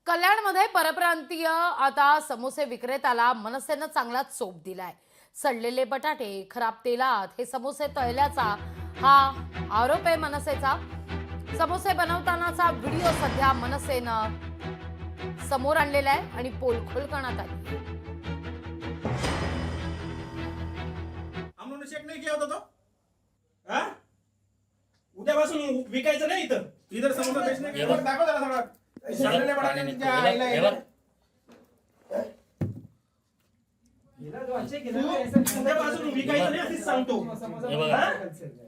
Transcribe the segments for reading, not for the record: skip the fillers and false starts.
कल्याणमध्ये परप्रांतीय आता समोसे विक्रेत्याला मनसेनं चांगलाच चोप दिलाय। सडलेले बटाटे, खराब तेलात हे समोसे तळल्याचा हा आरोप आहे मनसेचा। समोसे बनवतानाचा व्हिडिओ सध्या मनसेनं समोर आणलेला आहे आणि पोलखोल करण्यात आली। आम्हाला चेक नाही केला होता तो हा उद्यापासून विकायचं नाही इधर समोसा बेचणे के लिए दाखव जरा सगळं सडलेले बटाटे तुमच्या आईला उद्यापासून विकायचं नाही असेच सांगतो।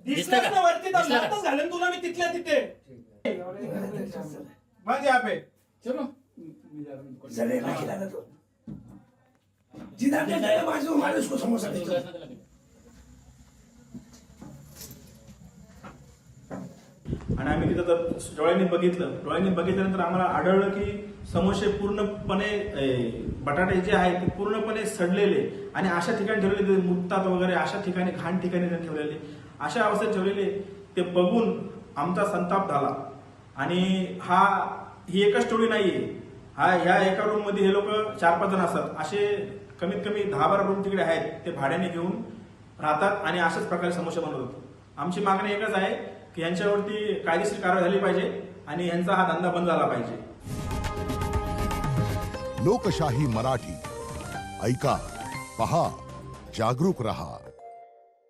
दिसलं ना वरती दमदारच घालेन तुला मी तिथल्या तिथे बस यहाँ पे चलो जलेला खिलाना तो जिधर से जाए बाजू हमारे उसको समोसा दे दो। आणि आम्ही तिथं तर डोळ्यांनी बघितल्यानंतर आम्हाला आढळलं की समोसे पूर्णपणे बटाटे जे आहेत ते पूर्णपणे सडलेले आणि अशा ठिकाणी ठेवलेले मुततात वगैरे अशा ठिकाणी घाण ठिकाणी ठेवलेले अशा अवस्थेत ठेवलेले ते बघून आमचा संताप झाला। आणि ही एकच टोळी नाहीये, ह्या एका रूम मध्ये हे लोक 4-5 जण असतात, असे कमीत कमी 10-12 रूम तिकडे आहेत, ते भाड्याने घेऊन राहतात आणि अशाच प्रकारे समोसे बनवतात। आमची मागणी एकच आहे की यांच्यावरती कायदेशीर कारवाई झाली पाहिजे आणि यांचा हा धंदा बंद झाला पाहिजे। लोकशाही मराठी ऐका, पहा, जागरूक रहा।